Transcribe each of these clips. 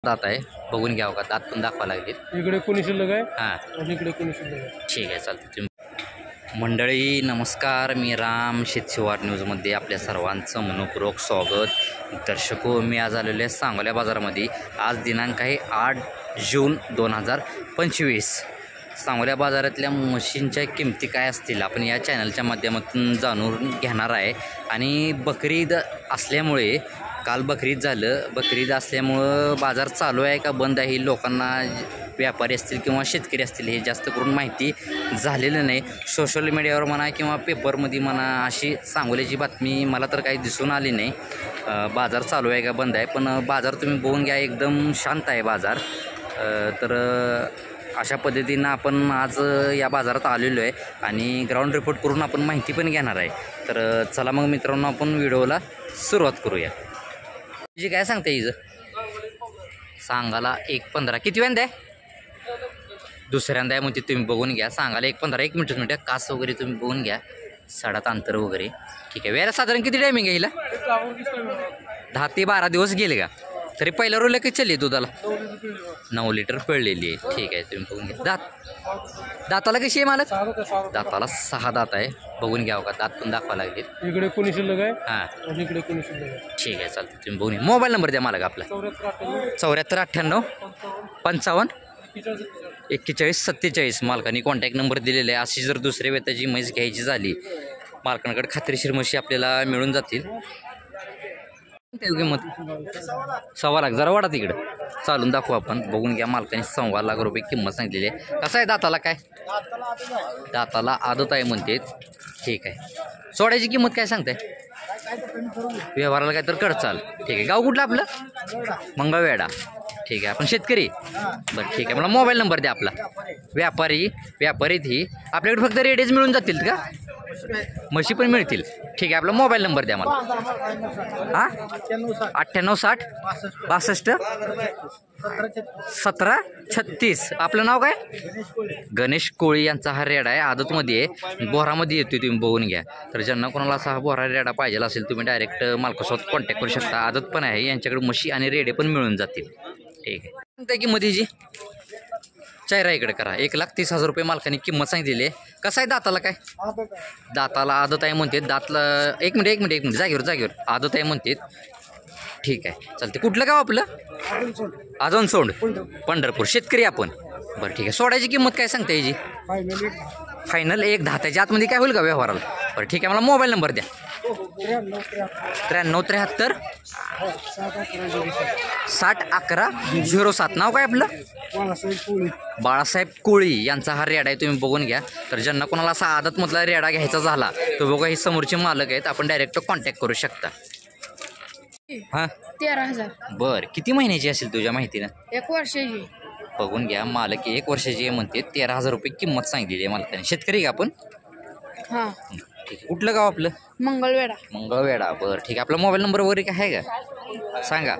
दात आहे बघून घ्यावं का दात पण दाखवा लागेल. इकडे कोणी शिल्लक आहे हां आणि इकडे कोणी शिल्लक आहे. ठीक आहे चालतं. तुम्ही मंडळी नमस्कार, मी राम शेतशिवार न्यूजमध्ये आपल्या सर्वांचं मनपूर्वक स्वागत. दर्शको, मी आज आलेलो आहे सांगोला बाजारामध्ये. आज दिनांक आहे 8 जून 2025. सांगोला बाजारातल्या मशीनच्या किमती काय असतील आपण या चॅनलच्या माध्यमातून जाणून घेणार आहे. आणि बकरीद असल्यामुळे काल बकरीद झालं, बकरीद असल्यामुळं बाजार चालू आहे का बंद आहे लोकांना, व्यापारी असतील किंवा शेतकरी असतील, हे जास्त करून माहिती झालेलं नाही. सोशल मीडियावर म्हणा किंवा पेपरमध्ये म्हणा अशी सांगोल्याची बातमी मला तर काही दिसून आली नाही. बाजार चालू आहे का बंद आहे, पण बाजार तुम्ही बघून घ्या, एकदम शांत आहे बाजार. तर अशा पद्धतीनं आपण आज या बाजारात आलेलो आहे आणि ग्राउंड रिपोर्ट करून आपण माहिती पण घेणार आहे. तर चला मग मित्रांनो, आपण व्हिडिओला सुरुवात करूया. जी काय सांगते हिचं सांगायला 1.15 किती वेंदा आहे, दुसऱ्यांदा आहे म्हणते. तुम्ही बघून घ्या, सांगायला 1.15 1 मिनिट कास वगैरे तुम्ही बघून घ्या, साडात अंतर वगैरे. ठीक आहे. वेळेला साधारण किती टायमिंग आहे हिला? 10 ते 12 दिवस गेले का? तरी पहिल्या रोला किती चालली दुधाला? 9 लिटर पिळलेली आहे. ठीक आहे, तुम्ही बघून घ्या. दाताला कशी आहे मालक? दाताला 6 दात आहे. बघून घ्यावं का दात पण दाखवा लागेल. इकडे कोणी शिल्लक आहे हां आणि इकडे कोणी शिल्लक आहे. ठीक आहे चालतं. तुम्ही बघून घ्या. मोबाईल नंबर द्या मालक आपला. 74 98 55 41 47. मालकाने कॉन्टॅक्ट नंबर दिलेला आहे. अशी जर दुसऱ्या वेताची म्हैस घ्यायची झाली, मालकांकडे खात्रीशीर म्हशी आपल्याला मिळून जातील. किंमत 1.25 लाख. जरा वाढा तिकडं, चालून दाखवू आपण. बघून घ्या, मालकाने 1.25 लाख रुपये किंमत सांगितलेली आहे. कसं आहे दाताला? काय दाताला आदत आहे म्हणते. ठीक आहे. सोड्याची किंमत काय सांगताय? व्यवहाराला काय तर कडचाल. ठीक आहे. गाव कुठलं आपलं? मंगळवेढा. ठीक आहे. आपण शेतकरी? बरं ठीक आहे. मला मोबाईल नंबर द्या आपला. व्यापारीत ही आपल्याकडे फक्त रेडीज मिळून जातील का? म्हशी पण मिळतील. ठीक आहे. आपला मोबाईल नंबर द्या मला. हां 98 60 62 17 36. आपलं नाव काय? गणेश कोळी यांचा हा रेडा आहे. आदतमध्ये आहे, बोरामध्ये येतो. तुम्ही बघून घ्या. तर ज्यांना कोणाला असा हा बोरा रेडा पाहिजे असेल, तुम्ही डायरेक्ट मालकासोबत कॉन्टॅक्ट करू शकता. आदत पण आहे, यांच्याकडे म्हशी आणि रेडे पण मिळून जातील. ठीक आहे. त्या किंमतीची चेहरा इकडे करा. 1,30,000 रुपये मालकाने किंमत सांगितलेली आहे. कसं आहे दाताला? काय दाताला आदत आहे म्हणते. दातला एक मिनिट जागेवर आदत आहे म्हणते. ठीक आहे चालते. कुठलं गाव आपलं? आजनसोंड, पंढरपूर. शेतकरी आपण? बरं ठीक आहे. सोड्याची किंमत काय सांगते याची? फायनल 1.10. त्याच्या आतमध्ये काय होईल का व्यवहाराला? बरं ठीक आहे. मला मोबाईल नंबर द्या. 93 73 60 11 07. नाव काय आपलं? बाळासाहेब कोळी यांचा हा रेडा आहे. तुम्ही बघून घ्या. तर ज्यांना कोणाला असा आदतमधला रेडा घ्यायचा झाला, तो बघा, ही समोरचे मालक आहेत, आपण डायरेक्ट कॉन्टॅक्ट करू शकता. हां 13,000. बरं किती महिन्याची असेल तुझ्या माहितीनं? 1 वर्षाची. बघून घ्या, मालक 1 वर्षाची आहे म्हणते. 13,000 रुपये किंमत सांगितलेली आहे मालकाने. शेतकरी का आपण? हां ठीक आहे. कुठलं गाव आपलं? मंगळवेढा. मंगळवेढा. बरं ठीक आहे. आपला मोबाईल नंबर वगैरे काय आहे का? सांगा.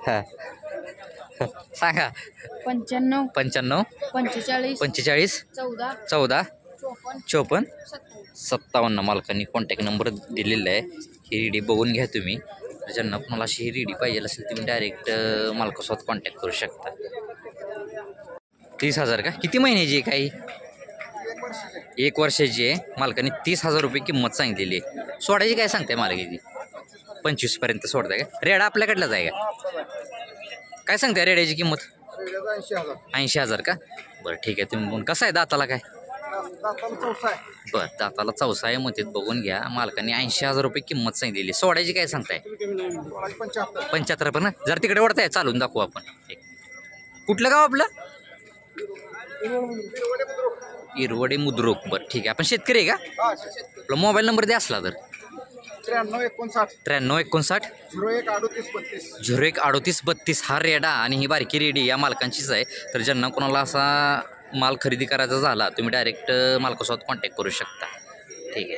हां सांगा. 95 95 45 45 14 14 54 54 57. मालकांनी कॉन्टॅक्ट नंबर दिलेला आहे. ही रेडी बघून घ्या तुम्ही. ज्यांना कोणाला अशी ही रेडी पाहिजे असेल, तुम्ही डायरेक्ट मालकासोबत कॉन्टॅक्ट करू शकता. 30,000 का? किती महिन्याची आहे? काही 1 वर्षाची आहे. मालकाने 30,000 रुपये किंमत सांगितलेली आहे. सोडायची काय सांगताय मालकाची? 25पर्यंत सोडताय का? रेडा आपल्याकडलाच आहे का? काय सांगताय रेड्याची किंमत? 80,000 का? बरं ठीक आहे. तुम्ही बघून कसं आहे दाताला? काय बरं दाताला 14 आहे म्हणते. बघून घ्या, मालकाने 80,000 रुपये किंमत सांगितलेली. सोडायची काय सांगताय? 75 पण. जर तिकडे ओढताय, चालून दाखवू आपण. कुठलं गाव आपलं? इरवडे मुद्रुक. बरं ठीक आहे. आपण शेतकरी आहे का? आपला मोबाईल नंबर द्या असला तर. 93 59 01 38 32. हा रेडा आणि ही बारकी रेडी या मालकांचीच आहे. तर ज्यांना कोणाला असा माल खरेदी करायचा झाला, तुम्ही डायरेक्ट मालकासोबत कॉन्टॅक्ट करू शकता. ठीक आहे.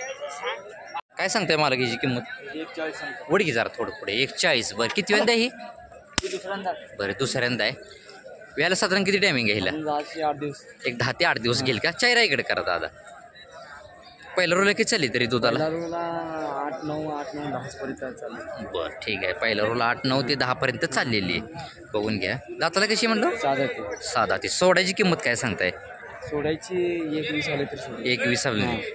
काय सांगताय मालकीची किंमत? 41. वडकी जरा थोडं पुढे. 140. बरं किती वेळा ही? बरं दुसऱ्यांदा आहे. व्याला साधारण किती टायमिंग आहे हिला? 10 ते 8 दिवस. एक 10 ते 8 दिवस घेईल का? चेहरा इकडे करा दादा. पहिल्या रोला किती चालली तरी दुधाला? 8-9 पर्यंत चालू. बरं ठीक आहे. पहिल्या रोला 8-9 ते 10 पर्यंत चाललेली आहे. बघून घ्या. दाताला कशी म्हणलं? साधा ते साधा ती. सोडायची किंमत काय सांगताय? सोडायची 1-20 आले तर सोड. 21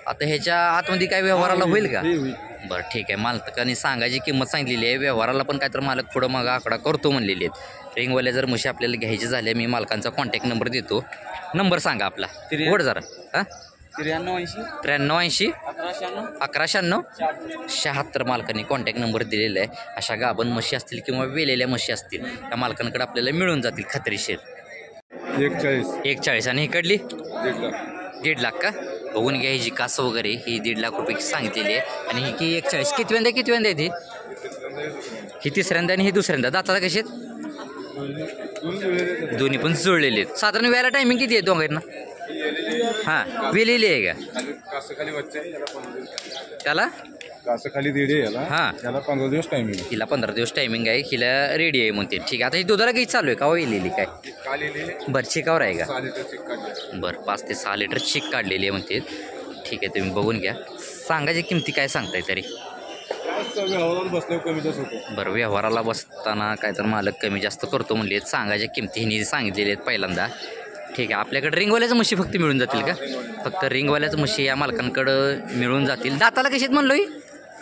आता ह्याच्या आतमध्ये काय व्यवहाराला होईल का? होईल. बरं ठीक आहे. मालकाने सांगायची किंमत सांगितलेली आहे. व्यवहाराला पण काय तर मालक पुढं मागं आकडा करतो म्हणलेले आहेत. रिंगवाल्या जर म्हशी आपल्याला घ्यायची झाल्या मी मालकांचा कॉन्टॅक्ट नंबर देतो. नंबर सांगा आपला. ओढ जरा. हां 93-80 93-80 1196 1196 मालकांनी कॉन्टॅक्ट नंबर दिलेला आहे. अशा गाभण म्हशी असतील किंवा वेलेल्या म्हशी असतील त्या मालकांकडे आपल्याला मिळून जातील खात्रीशीर. 41 आणि इकडली 1.5 लाख का? बघून घ्या. ही जी कास वगैरे ही 1.5 लाख रुपये सांगितलेली आहे. आणि ही की 41 कितव्यांदा आहे ती? ही तिसऱ्यांदा आणि ही दुसऱ्यांदा. दाताला कशी आहेत? दोन्ही पण जुळलेले आहेत. साधारण वेळेला टायमिंग किती आहे दोघांना? हां वेलेली आहे का त्याला? खाली दीड आहे याला. हां त्याला 15 दिवस टायमिंग. हिला 15 दिवस टायमिंग आहे. हिला रेडी आहे म्हणते. ठीक आहे. आता ही दुधाला काही चालू आहे का वेलेली काय? बरं चिकावर आहे का? बरं 5 ते 6 लिटर चिक काढलेली आहे म्हणते. ठीक आहे. तुम्ही बघून घ्या. सांगायची किमती काय सांगताय तरी? बसल्यावर कमी जास्त होतो. बरं व्यवहाराला बसताना काय तर मालक कमी जास्त करतो म्हणले. सांगायच्या किमती हिने सांगितलेल्या आहेत पहिल्यांदा. ठीक आहे. आपल्याकडे रिंगवाल्याचं म्हशी फक्त मिळून जातील का? फक्त रिंगवाल्याच म्हशी या मालकांकडं मिळून जातील. दाताला कशीत म्हणलो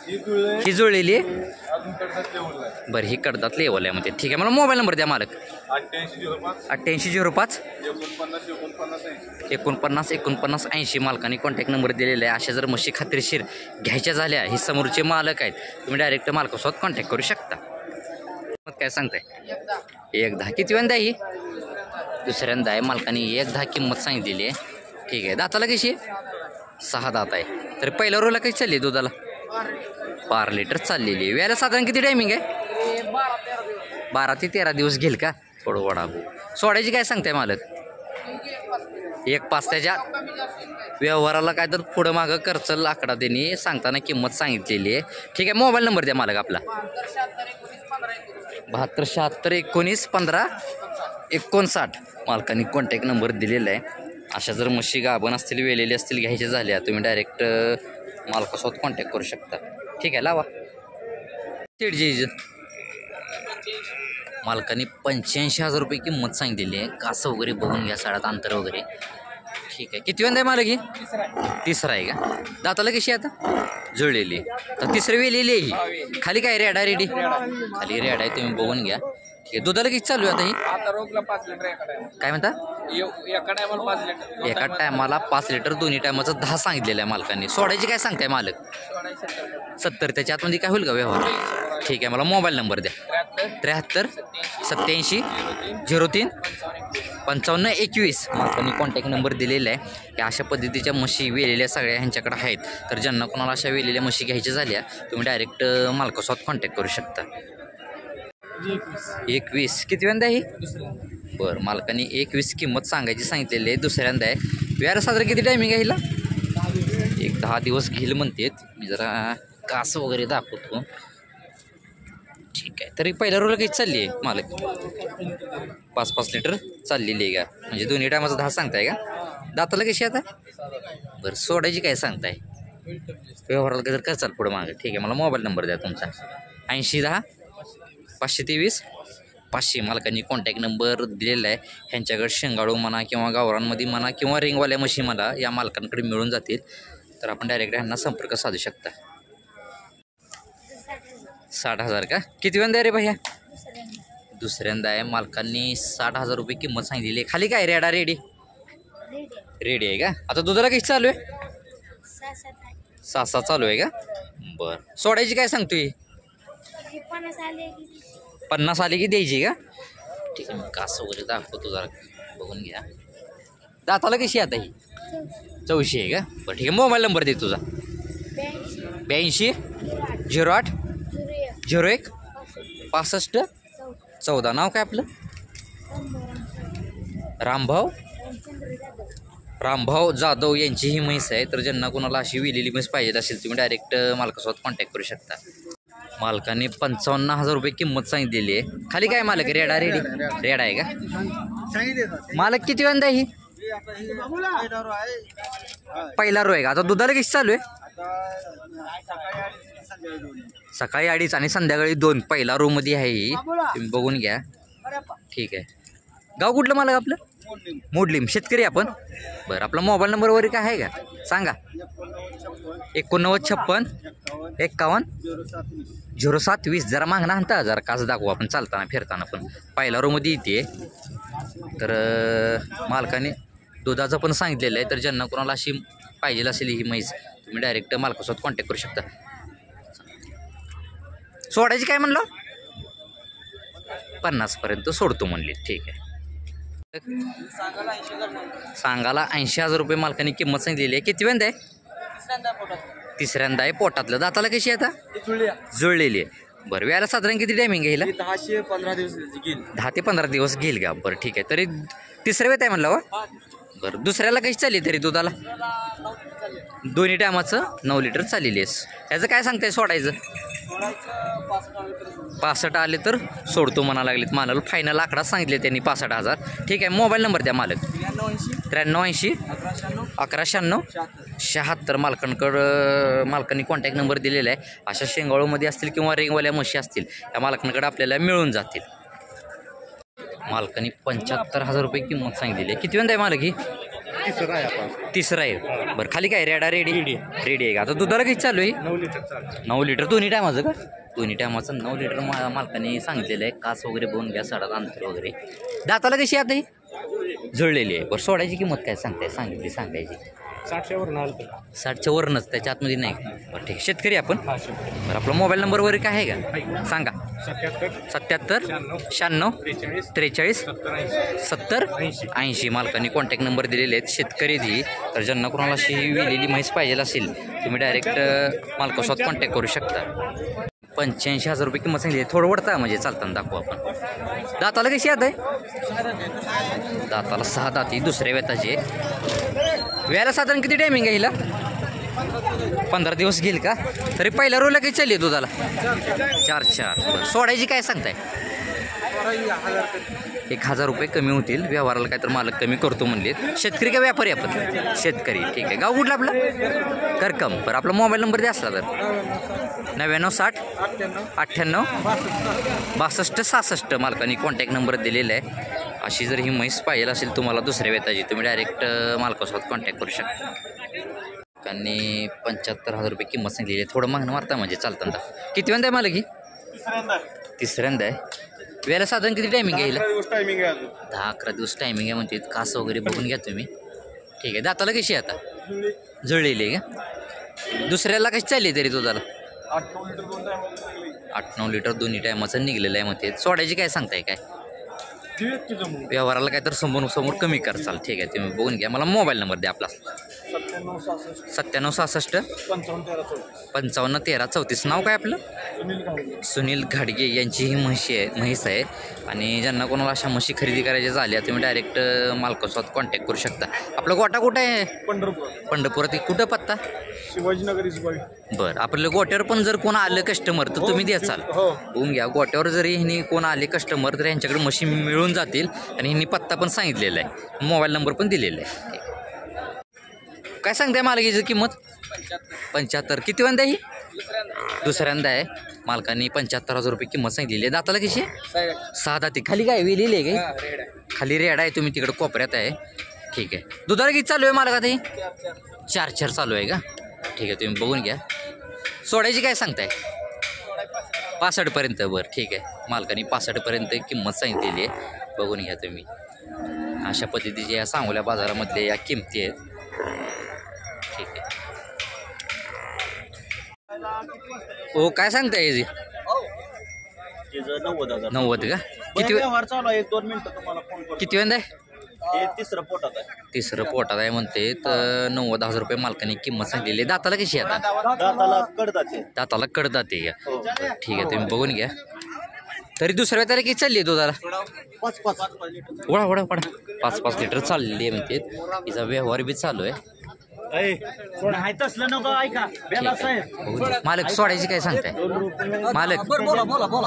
ही जुळलेली आहे. बरं ही कडदात लेवल आहे म्हणते. ठीक आहे. मला मोबाईल नंबर द्या मालक. 8805 49 मालकाने कॉन्टॅक्ट नंबर दिलेला आहे. अशा जर म्हशी खात्रीशीर घ्यायच्या झाल्या ही समोरचे मालक आहेत. तुम्ही डायरेक्ट मालकासोबत कॉन्टॅक्ट करू शकता. मग काय सांगताय? 1.10 किती वेळा ही? दुसऱ्यांदा आहे. मालकाने 1.10 किंमत सांगितलेली आहे. ठीक आहे. दाताला कशी आहे? 6 दात आहे. तर पहिल्या रोला कशी चालली दुधाला? 12 लिटर चाललेली आहे. वेळेला साधारण किती टायमिंग आहे? 12 ते 13 दिवस घेईल का? थोडं वडा सोडायची काय सांगताय मालक? 1.5 त्याच्या व्यवहाराला काय तर पुढं मागं खर्चल आकडा त्यांनी सांगताना किंमत सांगितलेली आहे. ठीक आहे. मोबाईल नंबर द्या मालक आपला. 72 76 19 15 59 मालकांनी कॉन्टॅक्ट नंबर दिलेला आहे. अशा जर म्हशी गाभण असतील वेलेले असतील घ्यायच्या झाल्या तुम्ही डायरेक्ट मालकासोबत कॉन्टॅक्ट करू शकता. ठीक आहे. लावा. चिडजी मालकांनी 85,000 रुपये किंमत सांगितलेली आहे. कासं वगैरे बघून घ्या. साडात अंतर वगैरे. ठीक आहे. किती वेळा आहे मालक ही? तिसरा आहे का? दाताला कशी आहे आता? जुळलेली. तर तिसरी वेलेली आहे ही. खाली काय रेडा रेडी? खाली रेडा आहे. तुम्ही बघून घ्या. ठीक आहे. दुधाला किती चालू आहे आता ही? आता रोगला 5 लिटर काय म्हणता? एका टायमाला 5 लिटर. एका टायमाला 5 लिटर दोन्ही टायमाचं 10 सांगितलेलं आहे मालकांनी. सोडायची काय सांगताय मालक? 70 त्याच्या आतमध्ये काय होईल का व्यवहार? ठीक आहे. मला मोबाईल नंबर द्या. 73 87 03 55 21 मालकांनी कॉन्टॅक्ट नंबर दिलेला आहे. की अशा पद्धतीच्या म्हशी वेलेल्या सगळ्या ह्यांच्याकडे आहेत. तर ज्यांना कोणाला अशा वेलेल्या म्हशी घ्यायच्या झाल्या तुम्ही डायरेक्ट मालकासोबत कॉन्टॅक्ट करू शकता. 21 किती वेळा ही? बरं मालकाने 21 किंमत सांगायची सांगितलेली आहे. दुसऱ्यांदा आहे. वेळेला साधारण किती टायमिंग आहे हिला? 10 दिवस घेईल म्हणतात. मी जरा कास वगैरे दाखवतो. ठीक आहे. तरी पहिल्या रोला काही चालली आहे मालक? 5 लिटर चाललेली आहे का? म्हणजे दोन्ही टायमाचं 10 सांगताय का? दाताला कशी आता? बरं सोडायची काय सांगताय? व्यवहाराला जर काय चाल पुढं मागं. ठीक आहे. मला मोबाईल नंबर द्या तुमचा. 8010 523 500 मालकांनी कॉन्टॅक्ट नंबर दिलेला आहे. ह्यांच्याकडे शेंगाळू म्हणा किंवा गावरांमध्ये म्हणा किंवा रिंगवाल्या म्हशी मला या मालकांकडे मिळून जातील. तर आपण डायरेक्ट ह्यांना संपर्क साधू शकता. 60,000 का? किती वेळा रे भैया? दुसऱ्यांदा आहे. मालकांनी 60,000 रुपये किंमत सांगितलेली आहे. खाली काय रेडा रेडी? रेडी आहे का? आता दुधाला किती चालू आहे? 6 चालू आहे का? बरं सोडायची काय सांगतोय? 50 आली की द्यायची का? ठीक आहे. मग कास वगैरे दाखवतो जरा बघून घ्या. दाताला कशी आता ही? 84 आहे का? बरं ठीक आहे. मोबाईल नंबर दे तुझा. 82 08 01 65 14 नाव काय आपलं? रामभाऊ जाधव यांची ही म्हैस आहे. तर ज्यांना कोणाला अशी विलेली म्हैस पाहिजे असेल तुम्ही डायरेक्ट मालकासोबत कॉन्टॅक्ट करू शकता. मालकाने 55,000 रुपये किंमत सांगितलेली आहे. खाली काय मालक? रेडा रेडी? रेडा आहे का? मालक किती वेळा ही? पहिला रो आहे का? आता दुधाला किती चालू आहे? सकाळी 2.5 आणि संध्याकाळी 2. पहिला रो मध्ये आहे ही. तुम्ही बघून घ्या. ठीक आहे. गाव कुठलं मला आपलं? मोडलीम. शेतकरी आपण. बरं, आपला मोबाईल नंबर वगैरे काय आहे का? सांगा. 8956 51 0720. जरा मागणं आणता जरा कास दाखवू आपण चालताना फिरताना पण. पहिला रोमध्ये येते. तर मालकाने दुधाचं पण सांगितलेलं आहे. तर ज्यांना कोणाला अशी पाहिजे असेल ही म्हैस तुम्ही डायरेक्ट मालकासोबत कॉन्टॅक्ट करू शकता. सोडायची काय म्हणलं? 50 पर्यंत सोडतो म्हणले. ठीक आहे. सांगाला 80,000 रुपये मालकाने किंमत सांगितलेली आहे. किती वेंदा आहे? तिसऱ्यांदा आहे. पोटातलं. दाताला कशी आहे आता? जुळलेली आहे. बरं, वेळेला साधारण किती टायमिंग घेईल? 10 ते 15 दिवस घेईल का? बरं, ठीक आहे. तरी तिसऱ्या वेत आहे म्हणलं वा? बरं, दुसऱ्याला कशी चालली तरी दुधाला? दोन्ही टायमाचं 9 लिटर चाललेली आहे. याचं काय सांगताय सोडायचं? 65 आले तर सोडतो म्हणा लागलेत. मालाला फायनल आकडा सांगितले त्यांनी 65,000. ठीक आहे. मोबाईल नंबर द्या मालक. 9380 1196 76. मालकांनी कॉन्टॅक्ट नंबर दिलेला आहे. अशा शेंगाळूमध्ये असतील किंवा रेंगवाल्या म्हशी असतील त्या मालकांकडे आपल्याला मिळून जातील. मालकांनी 75,000 रुपये किंमत सांगितलेली आहे. किती वेळ आहे मालक ही? तिसरा आहे. बरं, खाली काय रेडा रेडी आहे का? आता दुधाला किती चालू आहे? 9 लिटर. दोन्ही टायमाचं का? दोन्ही टायमाचं 9 लिटर मालकाने सांगितलेलं आहे. कास वगैरे बघून घ्या. सडात अंतर वगैरे. दाताला कशी आता ही? जुळलेली आहे. बरं, सोडायची किंमत काय सांगताय? सांगायची 60च्या वरनच, त्याच्या आतमध्ये नाही. बरं, ठीक आहे. शेतकरी आपण. बरं, आपला मोबाईल नंबर वगैरे काय आहे का? सांगा. 77 96 43 70 80. मालकांनी कॉन्टॅक्ट नंबर दिलेले आहेत. शेतकरी ती. तर ज्यांना कोणाला अशी विलेली म्हैस पाहिजे असेल तुम्ही डायरेक्ट मालकासोबत कॉन्टॅक्ट करू शकता. 85,000 रुपये किंमत सांगितली. थोडं वडता म्हणजे चालताना दाखवू आपण. दाताला कशी याद आहे? दाताला 6 दाती. दुसऱ्या वेताचे. वेळेला साधारण किती टायमिंग आहे हिला? 15 दिवस घेईल का? तरी पहिल्या रोला काही चालली दुधाला? 4. सोडायची काय सांगताय? 1,000 रुपये कमी होतील. व्यवहाराला काय तर मालक कमी करतो म्हणले. शेतकरी का व्यापारी आपण? शेतकरी. ठीक आहे. गाव कुठलं आपलं? करकम. बरं, आपला मोबाईल नंबर द्या असला तर. 9960 98 62 66. मालकांनी कॉन्टॅक्ट नंबर दिलेला आहे. अशी जर ही म्हैस पाहिजे असेल तुम्हाला दुसऱ्या वेताची तुम्ही डायरेक्ट मालकासोबत कॉन्टॅक्ट करू शकता. त्यांनी 75,000 रुपये किंमत सांगितलेली आहे. थोडं मागणं मारता म्हणजे चालताना. किती वेळा आहे मालक ही? तिसऱ्यांदा आहे. वेळेला साधारण किती टायमिंग आहे? 10-11 दिवस टायमिंग आहे म्हणते. कास वगैरे बघून घ्या तुम्ही. ठीक आहे. दाताला कशी आहे आता? जुळलेली आहे का? दुसऱ्याला कशी चालली तरी दुधाला? 8-9 लिटर दोन्ही टायमाचं निघलेलं आहे म्हणते. सोडायची काय सांगताय काय? व्यवहाराला काय तर समोर कमी करचाल. ठीक आहे. तुम्ही बघून घ्या. मला मोबाईल नंबर द्या आपला. 97 66 55 13 34. नाव काय आपलं? सुनील घाडगे यांची ही म्हैस आहे. आणि ज्यांना कोणाला अशा म्हशी खरेदी करायच्या झाल्या तुम्ही डायरेक्ट मालकासोबत कॉन्टॅक्ट करू शकता. आपलं गोटा कुठं आहे? पंढरपुरात. कुठं पत्ता? शिवाजीनगर. बरं, आपलं गोट्यावर पण जर कोण आलं कस्टमर तर तुम्ही द्याचाल. बघून घ्या. गोट्यावर जरी ह्यांनी कोण आले कस्टमर तर ह्यांच्याकडे म्हशी मिळून जातील. आणि ह्यांनी पत्ता पण सांगितलेला आहे. मोबाईल नंबर पण दिलेला आहे. काय सांगताय मालकीची किंमत? 75. किती वेळा ही? दुसऱ्यांदा आहे. मालकांनी 75,000 रुपये किंमत सांगितलेली आहे. दाताला कशी आहे? 6 दाती. खाली काय वेलेली आहे काय? खाली रेडा आहे. तुम्ही तिकडे कोपऱ्यात आहे. ठीक आहे. दुधाला किती चालू आहे मालकात ही? 4 चालू आहे का? ठीक आहे. तुम्ही बघून घ्या. सोडायची काय सांगताय? 65 पर्यंत. बरं, ठीक आहे. मालकांनी 65 पर्यंत किंमत सांगितलेली आहे. बघून घ्या तुम्ही. अशा पद्धतीच्या या सांगोल्या बाजारामधल्या या किमती आहेत. ठीक आहे. हो, काय सांगताय याची? 90 का? किती किती वेळ आहे? तिसरं पोटात आहे म्हणते. तर 90,000 रुपये मालकाने किंमत सांगलेली आहे. दाताला कशी आहे आता? दाताला कडदाते का? ठीक आहे. तुम्ही बघून घ्या. तरी दुसऱ्या वेळेला किती चालली आहे दुधाला? 5-5 लिटर चाललेली आहे म्हणते. हिचा व्यवहार बी चालू आहे. नाही तसलं नको ऐका बेला साहेब बघू दे. मालक सोडायची काय सांगताय मालक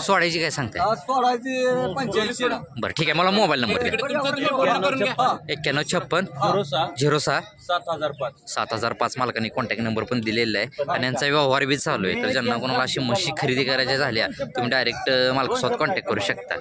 सोडायची काय सांगताय सोडायची 85 बरं ठीक आहे मला मोबाईल नंबर द्या 9156 06 7005 7005 मालकांनी कॉन्टॅक्ट नंबर पण दिलेला आहे आणि यांचा व्यवहार बी चालू आहे तर ज्यांना कोणाला अशी म्हशी खरेदी करायच्या झाल्या तुम्ही डायरेक्ट मालकासोबत कॉन्टॅक्ट करू शकता